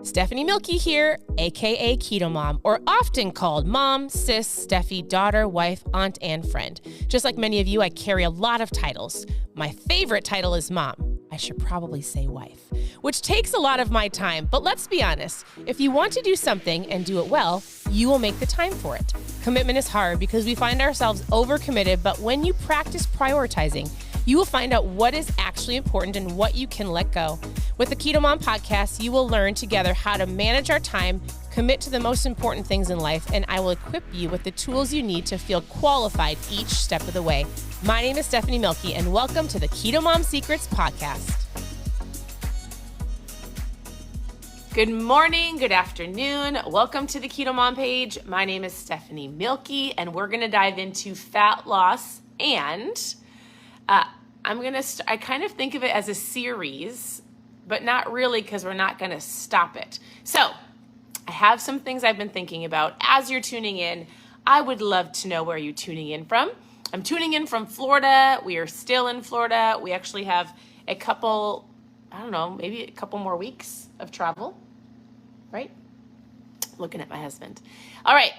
Stephanie Milky here, aka KetoMOM, or often called mom, sis, Steffi, daughter, wife, aunt, and friend. Just like many of you, I carry a lot of titles. My favorite title is mom. I should probably say wife, which takes a lot of my time. But let's be honest, if you want to do something and do it well, you will make the time for it. Commitment is hard because we find ourselves overcommitted, but when you practice prioritizing, you will find out what is actually important and what you can let go. With the KetoMOM podcast, you will learn together how to manage our time, commit to the most important things in life, and I will equip you with the tools you need to feel qualified each step of the way. My name is Stephanie Milky, and welcome to the KetoMOM Secrets podcast. Good morning, good afternoon. Welcome to the KetoMOM page. My name is Stephanie Milky, and we're going to dive into fat loss and I kind of think of it as a series, but not really because we're not going to stop it. So I have some things I've been thinking about. As you're tuning in, I would love to know where you're tuning in from. I'm tuning in from Florida. We are still in Florida. We actually have a couple, maybe a couple more weeks of travel, right? Looking at my husband. All right.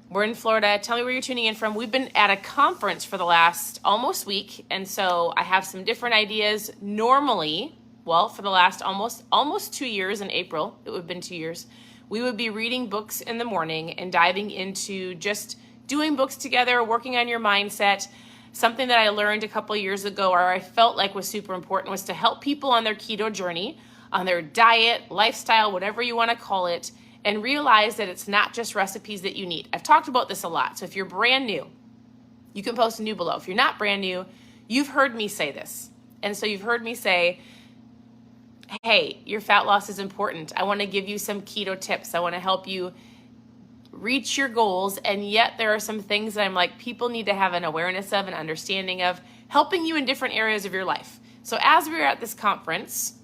We're in Florida. Tell me where you're tuning in from. We've been at a conference for the last almost week, and so I have some different ideas. Normally, for the last almost 2 years in April, it would have been 2 years, we would be reading books in the morning and diving into just doing books together, working on your mindset. Something that I learned a couple years ago, or I felt like was super important, was to help people on their keto journey, on their diet, lifestyle, whatever you want to call it, and realize that it's not just recipes that you need. I've talked about this a lot. So if you're brand new, you can post new below. If you're not brand new, you've heard me say this. And so you've heard me say, hey, your fat loss is important. I want to give you some keto tips. I want to help you reach your goals. And yet there are some things that I'm like, people need to have an awareness of, an understanding of, helping you in different areas of your life. So as we were at this conference,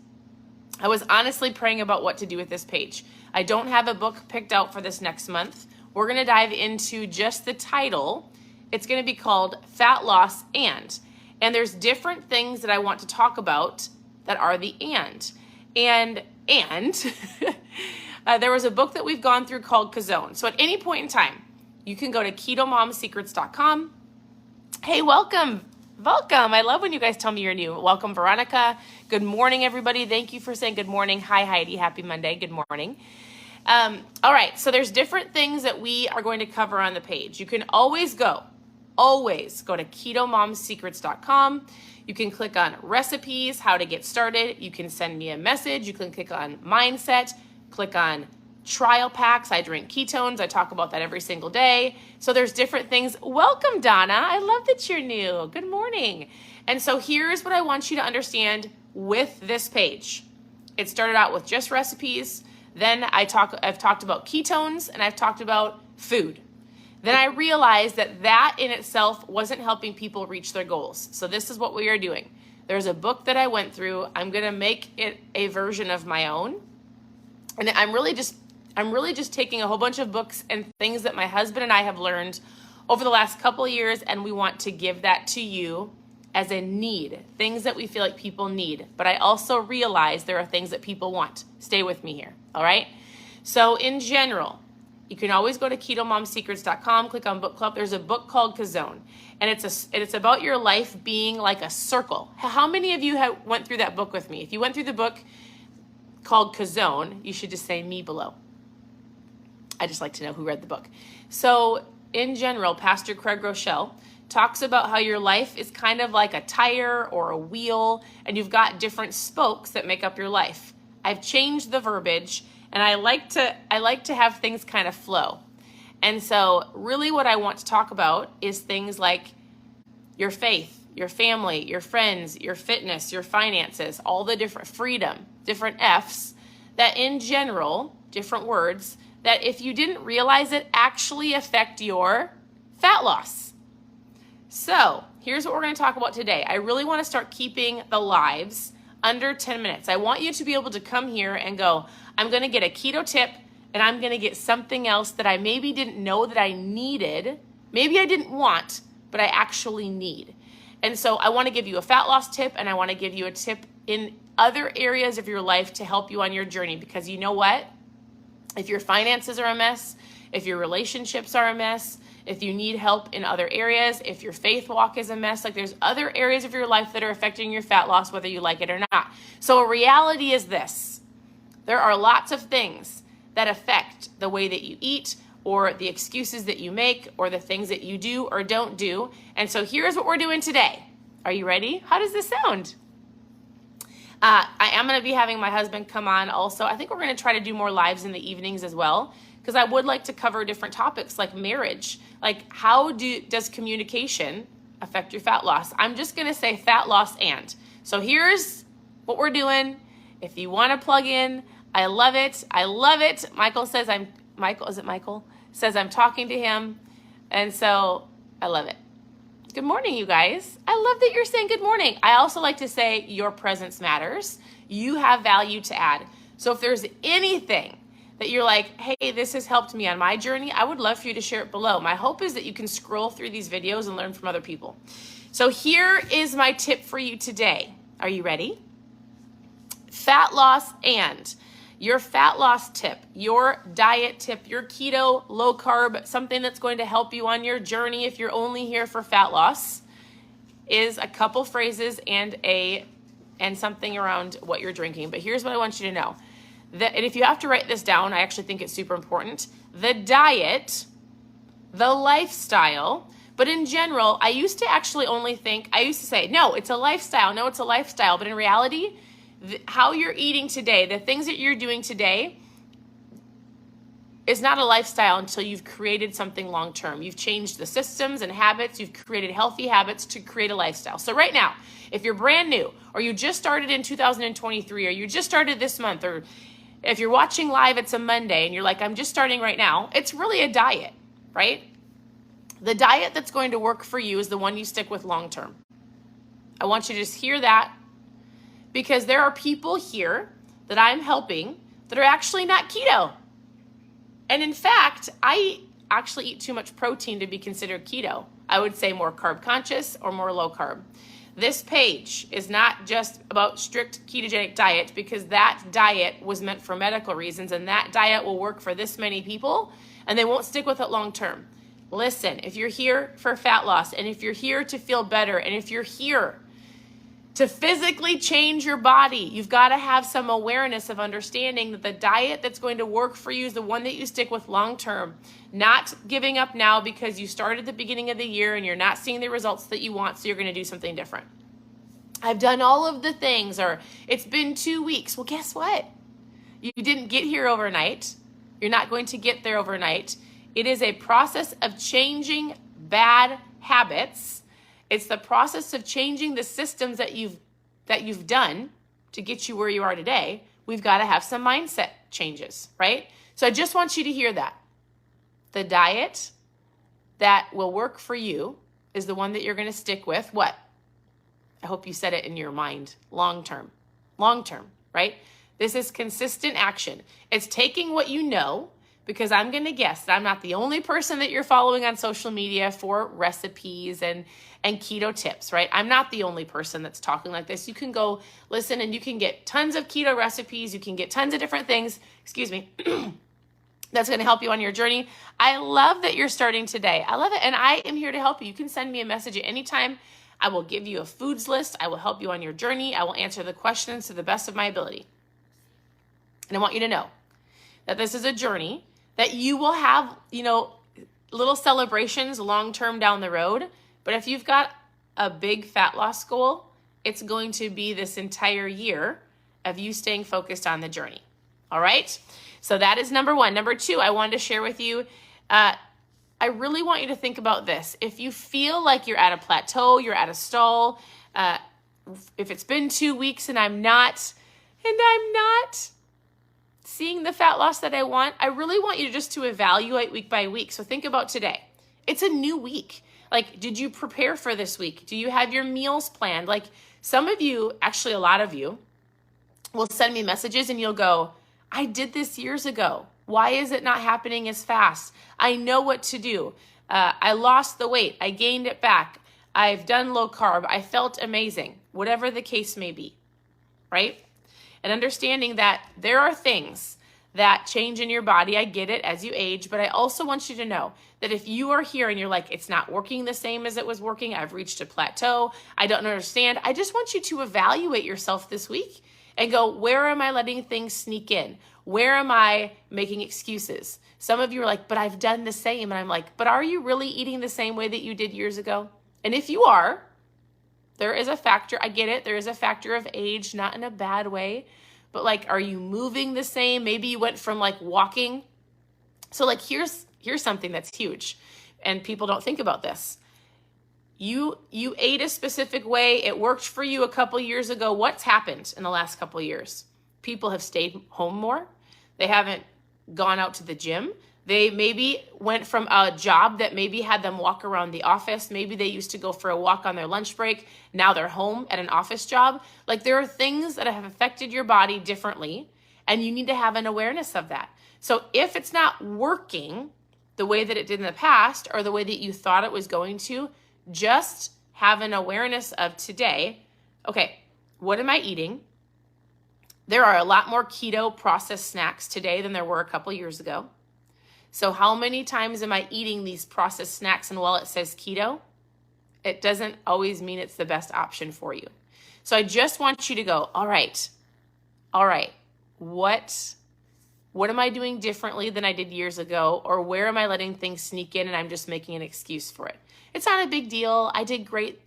I was honestly praying about what to do with this page. I don't have a book picked out for this next month. We're going to dive into just the title. It's going to be called Fat Loss and there's different things that I want to talk about that are the and there was a book that we've gone through called Chazown. So at any point in time, you can go to ketomomsecrets.com. Hey, welcome. I love when you guys tell me you're new. Welcome, Veronica. Good morning, everybody. Thank you for saying good morning. Hi, Heidi. Happy Monday. Good morning. All right. So there's different things that we are going to cover on the page. You can always go to ketomomsecrets.com. You can click on recipes, how to get started. You can send me a message. You can click on mindset, click on trial packs. I drink ketones. I talk about that every single day. So there's different things. Welcome, Donna. I love that you're new. Good morning. And so here's what I want you to understand with this page. It started out with just recipes. Then I've talked about ketones and I've talked about food. Then I realized that in itself wasn't helping people reach their goals. So this is what we are doing. There's a book that I went through. I'm going to make it a version of my own. And I'm really just taking a whole bunch of books and things that my husband and I have learned over the last couple of years, and we want to give that to you as a need, things that we feel like people need. But I also realize there are things that people want. Stay with me here, all right? So in general, you can always go to ketomomsecrets.com, click on book club. There's a book called Chazown, and it's about your life being like a circle. How many of you went through that book with me? If you went through the book called Chazown, you should just say me below. I just like to know who read the book. So in general, Pastor Craig Groeschel talks about how your life is kind of like a tire or a wheel, and you've got different spokes that make up your life. I've changed the verbiage, and I like to have things kind of flow. And so really what I want to talk about is things like your faith, your family, your friends, your fitness, your finances, all the different freedom, different F's that in general, different words, that if you didn't realize it actually affect your fat loss. So here's what we're going to talk about today. I really want to start keeping the lives under 10 minutes. I want you to be able to come here and go, I'm going to get a keto tip and I'm going to get something else that I maybe didn't know that I needed. Maybe I didn't want, but I actually need. And so I want to give you a fat loss tip, and I want to give you a tip in other areas of your life to help you on your journey, because you know what? If your finances are a mess, if your relationships are a mess, if you need help in other areas, if your faith walk is a mess, like there's other areas of your life that are affecting your fat loss, whether you like it or not. So a reality is this: there are lots of things that affect the way that you eat, or the excuses that you make, or the things that you do or don't do. And so here's what we're doing today. Are you ready? How does this sound? I am going to be having my husband come on also. I think we're going to try to do more lives in the evenings as well, because I would like to cover different topics like marriage. Like, how does communication affect your fat loss? I'm just going to say fat loss and. So here's what we're doing. If you want to plug in, I love it. I love it. Michael says Michael says I'm talking to him. And so I love it. Good morning, you guys. I love that you're saying good morning. I also like to say your presence matters. You have value to add. So if there's anything that you're like, hey, this has helped me on my journey, I would love for you to share it below. My hope is that you can scroll through these videos and learn from other people. So here is my tip for you today. Are you ready? Fat loss and your fat loss tip, your diet tip, your keto, low carb, something that's going to help you on your journey if you're only here for fat loss, is a couple phrases and something around what you're drinking. But here's what I want you to know. And if you have to write this down, I actually think it's super important. The diet, the lifestyle, but in general, I used to say, no, it's a lifestyle. No, it's a lifestyle. But in reality, how you're eating today, the things that you're doing today is not a lifestyle until you've created something long-term. You've changed the systems and habits. You've created healthy habits to create a lifestyle. So right now, if you're brand new, or you just started in 2023, or you just started this month, or if you're watching live, it's a Monday and you're like, I'm just starting right now, it's really a diet, right? The diet that's going to work for you is the one you stick with long-term. I want you to just hear that, because there are people here that I'm helping that are actually not keto. And in fact, I actually eat too much protein to be considered keto. I would say more carb conscious or more low carb. This page is not just about strict ketogenic diet, because that diet was meant for medical reasons, and that diet will work for this many people and they won't stick with it long term. Listen, if you're here for fat loss, and if you're here to feel better, and if you're here to physically change your body, you've got to have some awareness of understanding that the diet that's going to work for you is the one that you stick with long term. Not giving up now because you started at the beginning of the year and you're not seeing the results that you want, so you're going to do something different. I've done all of the things, or it's been 2 weeks. Well, guess what? You didn't get here overnight. You're not going to get there overnight. It is a process of changing bad habits. It's the process of changing the systems that you've done to get you where you are today. We've got to have some mindset changes, right? So I just want you to hear that. The diet that will work for you is the one that you're going to stick with. What? I hope you said it in your mind. Long term, right? This is consistent action. It's taking what you know, because I'm going to guess that I'm not the only person that you're following on social media for recipes and keto tips, right? I'm not the only person that's talking like this. You can go listen and you can get tons of keto recipes. You can get tons of different things, that's going to help you on your journey. I love that you're starting today. I love it. And I am here to help you. You can send me a message at any time. I will give you a foods list. I will help you on your journey. I will answer the questions to the best of my ability. And I want you to know that this is a journey that you will have, little celebrations long-term down the road. But if you've got a big fat loss goal, it's going to be this entire year of you staying focused on the journey. All right? So that is number one. Number two, I wanted to share with you, I really want you to think about this. If you feel like you're at a plateau, you're at a stall, if it's been 2 weeks and I'm not seeing the fat loss that I want, I really want you just to evaluate week by week. So think about today. It's a new week. Like, did you prepare for this week? Do you have your meals planned? Like, some of you, actually a lot of you, will send me messages and you'll go, I did this years ago. Why is it not happening as fast? I know what to do. I lost the weight. I gained it back. I've done low carb. I felt amazing. Whatever the case may be, right? And understanding that there are things that change in your body. I get it as you age, but I also want you to know that if you are here and you're like, it's not working the same as it was working, I've reached a plateau, I don't understand, I just want you to evaluate yourself this week and go, where am I letting things sneak in? Where am I making excuses? Some of you are like, but I've done the same. And I'm like, but are you really eating the same way that you did years ago? And if you are, there is a factor, I get it, there is a factor of age, not in a bad way, but like, are you moving the same? Maybe you went from like walking. So like, here's something that's huge, and people don't think about this. You ate a specific way, it worked for you a couple years ago. What's happened in the last couple of years? People have stayed home more. They haven't gone out to the gym. They maybe went from a job that maybe had them walk around the office. Maybe they used to go for a walk on their lunch break. Now they're home at an office job. Like, there are things that have affected your body differently, and you need to have an awareness of that. So if it's not working the way that it did in the past or the way that you thought it was going to, just have an awareness of today. Okay, what am I eating? There are a lot more keto processed snacks today than there were a couple years ago. So how many times am I eating these processed snacks? And while it says keto, it doesn't always mean it's the best option for you. So I just want you to go, all right, what am I doing differently than I did years ago? Or where am I letting things sneak in and I'm just making an excuse for it? It's not a big deal. I did great.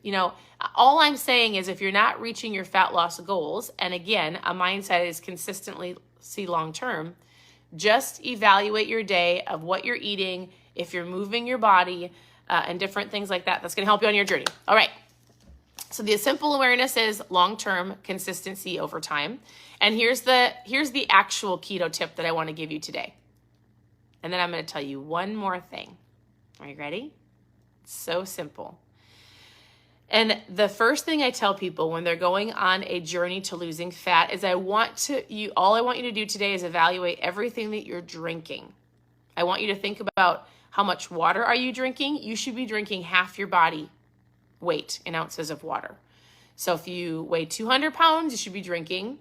All I'm saying is if you're not reaching your fat loss goals, and again, a mindset is consistently see long-term, just evaluate your day of what you're eating, if you're moving your body, and different things like that. That's going to help you on your journey. All right. So the simple awareness is long-term consistency over time. And here's the actual keto tip that I want to give you today. And then I'm going to tell you one more thing. Are you ready? It's so simple. And the first thing I tell people when they're going on a journey to losing fat is all I want you to do today is evaluate everything that you're drinking. I want you to think about how much water are you drinking? You should be drinking half your body weight in ounces of water. So if you weigh 200 pounds, you should be drinking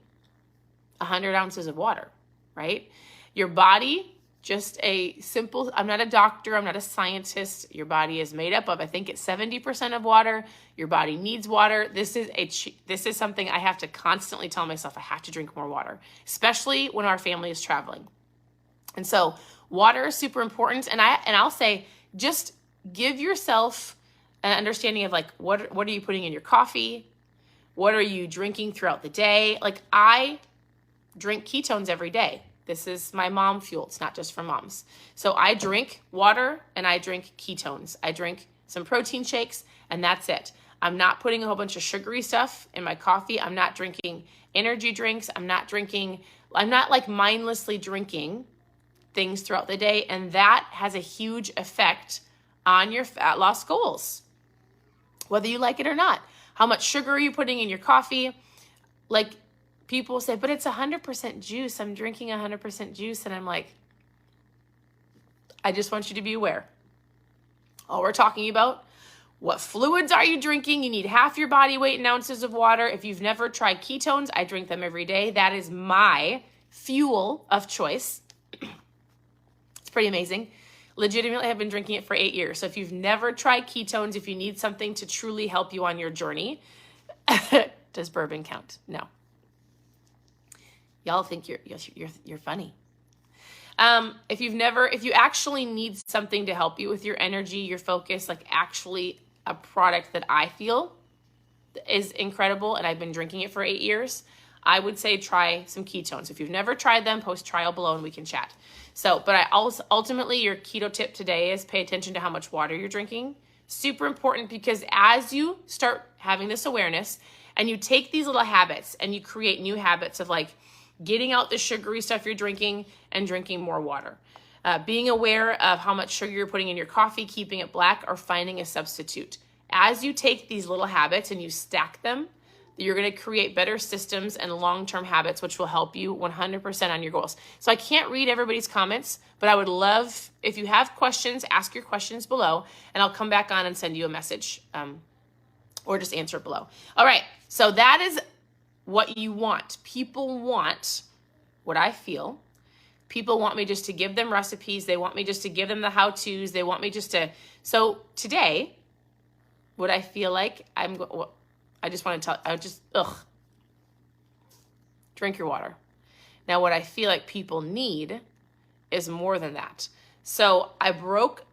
100 ounces of water, right? Your body, I'm not a doctor, I'm not a scientist. Your body is made up of, I think it's 70% of water. Your body needs water. This is something I have to constantly tell myself, I have to drink more water, especially when our family is traveling. And so water is super important. And I'll say, just give yourself an understanding of like, what are you putting in your coffee? What are you drinking throughout the day? Like, I drink ketones every day. This is my mom fuel. It's not just for moms. So I drink water and I drink ketones. I drink some protein shakes and that's it. I'm not putting a whole bunch of sugary stuff in my coffee. I'm not drinking energy drinks. I'm not like mindlessly drinking things throughout the day. And that has a huge effect on your fat loss goals, whether you like it or not. How much sugar are you putting in your coffee? Like, people say, but it's 100% juice. I'm drinking 100% juice. And I'm like, I just want you to be aware. All we're talking about, what fluids are you drinking? You need half your body weight in ounces of water. If you've never tried ketones, I drink them every day. That is my fuel of choice. It's pretty amazing. Legitimately, I've been drinking it for 8 years. So if you've never tried ketones, if you need something to truly help you on your journey, does bourbon count? No. Y'all think you're funny. If you actually need something to help you with your energy, your focus, like actually a product that I feel is incredible, and I've been drinking it for 8 years, I would say try some ketones. If you've never tried them, post trial below and we can chat. So, but I also, ultimately, your keto tip today is pay attention to how much water you're drinking. Super important, because as you start having this awareness and you take these little habits and you create new habits of like getting out the sugary stuff you're drinking and drinking more water. Being aware of how much sugar you're putting in your coffee, keeping it black, or finding a substitute. As you take these little habits and you stack them, you're going to create better systems and long-term habits, which will help you 100% on your goals. So I can't read everybody's comments, but I would love, if you have questions, ask your questions below, and I'll come back on and send you a message or just answer it below. All right, so that is what you want. People want what I feel. People want me just to give them recipes. They want me just to give them the how-tos. They want me just to. So today, what I feel like I just want to tell, drink your water. Now, what I feel like people need is more than that. So I broke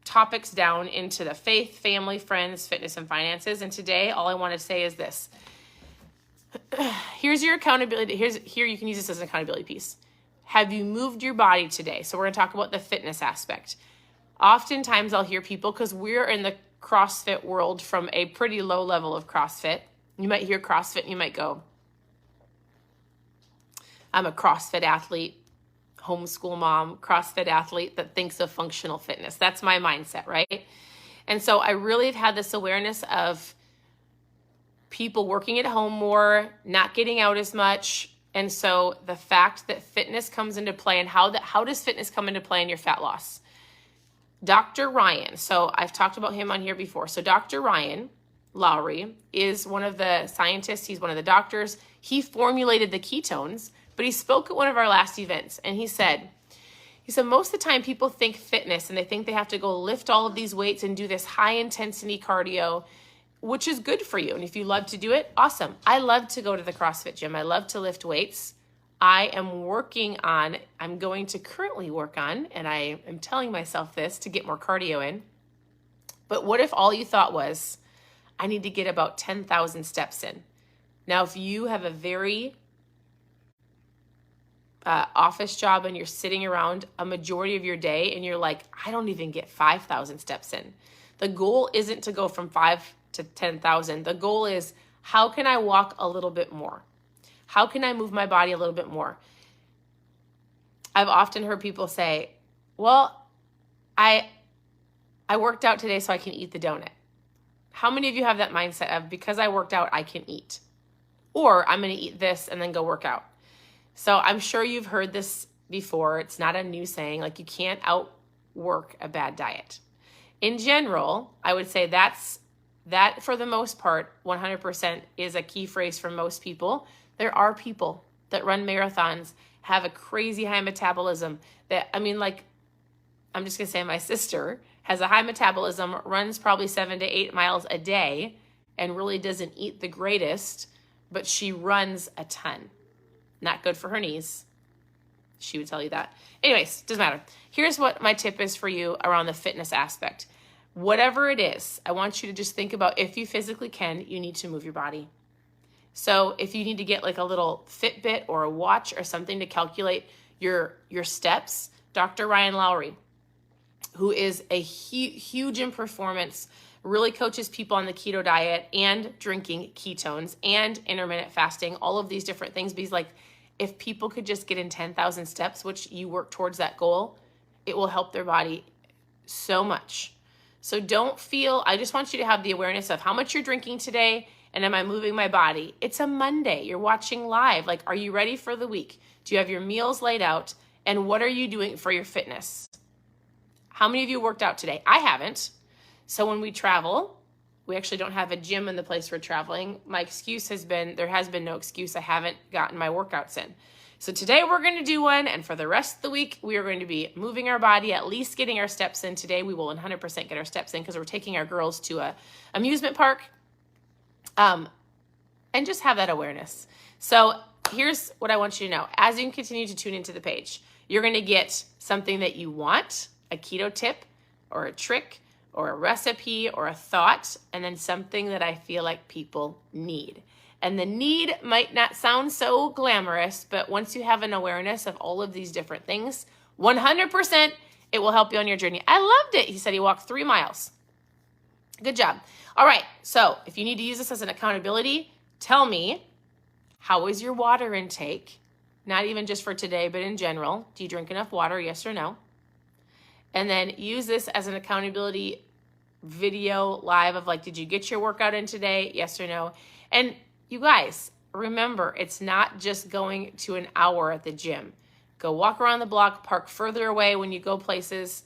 topics down into the faith, family, friends, fitness, and finances. And today, all I want to say is this. Here's your accountability. Here you can use this as an accountability piece. Have you moved your body today? So we're going to talk about the fitness aspect. Oftentimes I'll hear people, because we're in the CrossFit world from a pretty low level of CrossFit. You might hear CrossFit and you might go, I'm a CrossFit athlete, homeschool mom, CrossFit athlete that thinks of functional fitness. That's my mindset, right? And so I really have had this awareness of people working at home more, not getting out as much. And so the fact that fitness comes into play, and how does fitness come into play in your fat loss? Dr. Ryan, so I've talked about him on here before. So Dr. Ryan Lowry is one of the scientists. He's one of the doctors. He formulated the ketones, but he spoke at one of our last events, and he said, most of the time people think fitness and they think they have to go lift all of these weights and do this high intensity cardio, which is good for you. And if you love to do it, awesome. I love to go to the CrossFit gym. I love to lift weights. I'm going to currently work on, and I am telling myself this to get more cardio in. But what if all you thought was, I need to get about 10,000 steps in? Now, if you have a very office job and you're sitting around a majority of your day and you're like, I don't even get 5,000 steps in. The goal isn't to go from 5 to 10,000. The goal is, how can I walk a little bit more? How can I move my body a little bit more? I've often heard people say, well, I worked out today so I can eat the donut. How many of you have that mindset of, because I worked out, I can eat? Or I'm going to eat this and then go work out. So I'm sure you've heard this before. It's not a new saying, like you can't outwork a bad diet. In general, I would say that for the most part, 100% is a key phrase for most people. There are people that run marathons, have a crazy high metabolism I'm just going to say my sister has a high metabolism, runs probably 7 to 8 miles a day, and really doesn't eat the greatest, but she runs a ton. Not good for her knees. She would tell you that. Anyways, doesn't matter. Here's what my tip is for you around the fitness aspect. Whatever it is, I want you to just think about, if you physically can, you need to move your body. So if you need to get like a little Fitbit or a watch or something to calculate your steps, Dr. Ryan Lowry, who is a huge in performance, really coaches people on the keto diet and drinking ketones and intermittent fasting, all of these different things. But he's like, if people could just get in 10,000 steps, which you work towards that goal, it will help their body so much. So I just want you to have the awareness of how much you're drinking today, and am I moving my body? It's a Monday. You're watching live. Like, are you ready for the week? Do you have your meals laid out? And what are you doing for your fitness? How many of you worked out today? I haven't. So when we travel, we actually don't have a gym in the place we're traveling. My excuse has been, there has been no excuse. I haven't gotten my workouts in. So today we're going to do one, and for the rest of the week, we are going to be moving our body, at least getting our steps in. Today we will 100% get our steps in because we're taking our girls to a amusement park, and just have that awareness. So here's what I want you to know. As you continue to tune into the page, you're going to get something that you want, a keto tip or a trick or a recipe or a thought, and then something that I feel like people need. And the need might not sound so glamorous, but once you have an awareness of all of these different things, 100% it will help you on your journey. I loved it. He said he walked 3 miles. Good job. All right, so if you need to use this as an accountability, tell me, how is your water intake? Not even just for today, but in general. Do you drink enough water, yes or no? And then use this as an accountability video live of like, did you get your workout in today? Yes or no? And you guys, remember, it's not just going to an hour at the gym. Go walk around the block, park further away when you go places.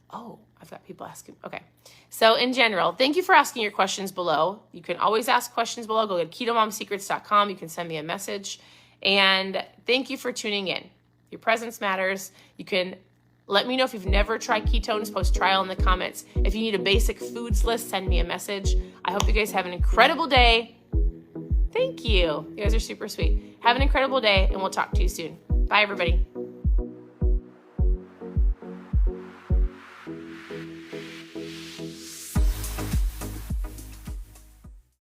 Oh, I've got people asking. Okay. So in general, thank you for asking your questions below. You can always ask questions below. Go to ketomomsecrets.com. You can send me a message. And thank you for tuning in. Your presence matters. You can let me know if you've never tried ketones, post trial in the comments. If you need a basic foods list, send me a message. I hope you guys have an incredible day. Thank you. You guys are super sweet. Have an incredible day, and we'll talk to you soon. Bye, everybody.